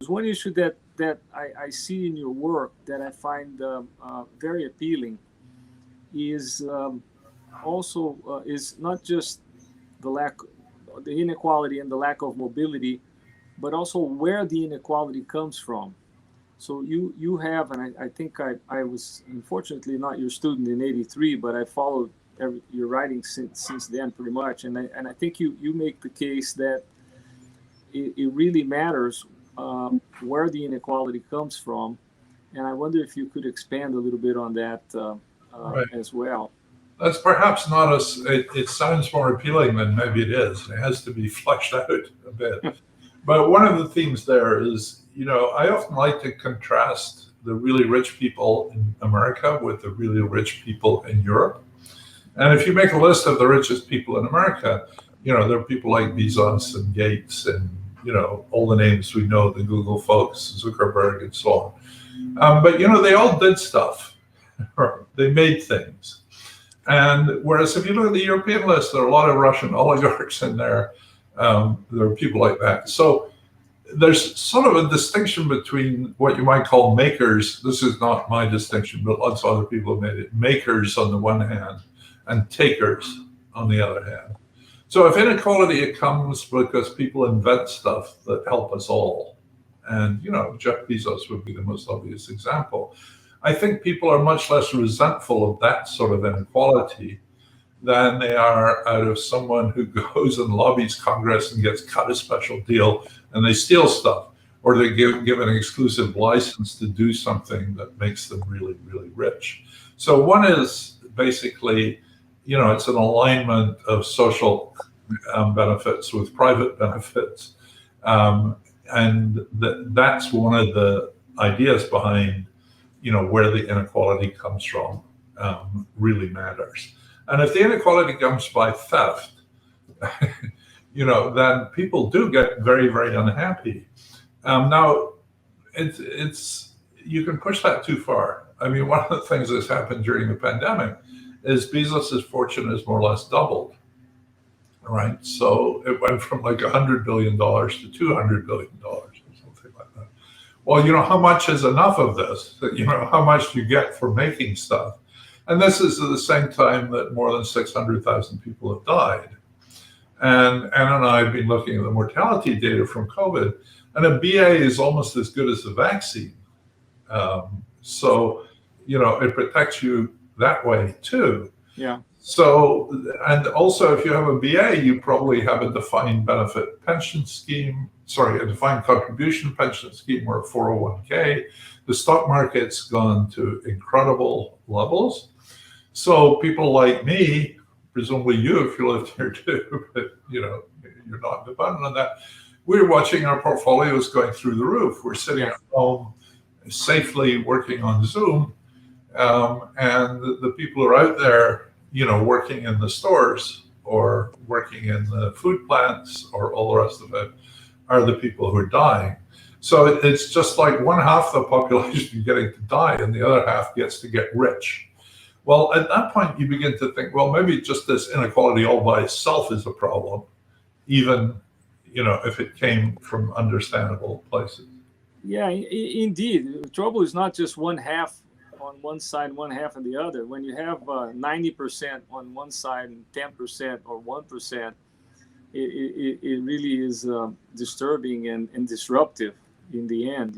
One issue that I see in your work that I find very appealing is is not just the inequality and the lack of mobility, but also where the inequality comes from. So you have, and I think I was unfortunately not your student in '83, but I followed your writing since then pretty much, and I think you make the case that it really matters where the inequality comes from, and I wonder if you could expand a little bit on that Right. as well. That's perhaps not as, it sounds more appealing than maybe it is. It has to be fleshed out a bit. But one of the themes there is, I often like to contrast the really rich people in America with the really rich people in Europe. And if you make a list of the richest people in America, there are people like Bezos and Gates and, all the names we know, the Google folks, Zuckerberg and so on. But, they all did stuff. They made things. And whereas if you look at the European list, there are a lot of Russian oligarchs in there. There are people like that. So there's sort of a distinction between what you might call makers. This is not my distinction, but lots of other people have made it. Makers on the one hand and takers on the other hand. So if inequality comes because people invent stuff that help us all, and Jeff Bezos would be the most obvious example, I think people are much less resentful of that sort of inequality than they are out of someone who goes and lobbies Congress and gets cut a special deal and they steal stuff, or they give an exclusive license to do something that makes them really, really rich. So one is basically, it's an alignment of social benefits with private benefits. And that's one of the ideas behind, where the inequality comes from really matters. And if the inequality comes by theft, then people do get very, very unhappy. Now, you can push that too far. I mean, one of the things that's happened during the pandemic is Bezos's fortune has more or less doubled, right? So it went from like $100 billion to $200 billion or something like that. Well, how much is enough of this? How much do you get for making stuff? And this is at the same time that more than 600,000 people have died. And Anna and I have been looking at the mortality data from COVID, and a BA is almost as good as a vaccine. So, it protects you that way too. Yeah. So, and also if you have a BA, you probably have a defined benefit pension scheme, a defined contribution pension scheme or a 401k. The stock market's gone to incredible levels. So people like me, presumably you if you lived here too, but you're not dependent on that. We're watching our portfolios going through the roof. We're sitting at home safely working on Zoom. And the people who are out there, working in the stores or working in the food plants or all the rest of it are the people who are dying. So it's just like one half the population is getting to die and the other half gets to get rich. Well, at that point, you begin to think, well, maybe just this inequality all by itself is a problem, even, if it came from understandable places. Yeah, indeed. The trouble is not just one half on one side, one half on the other. When you have 90% on one side and 10% or 1%, it really is disturbing and disruptive in the end,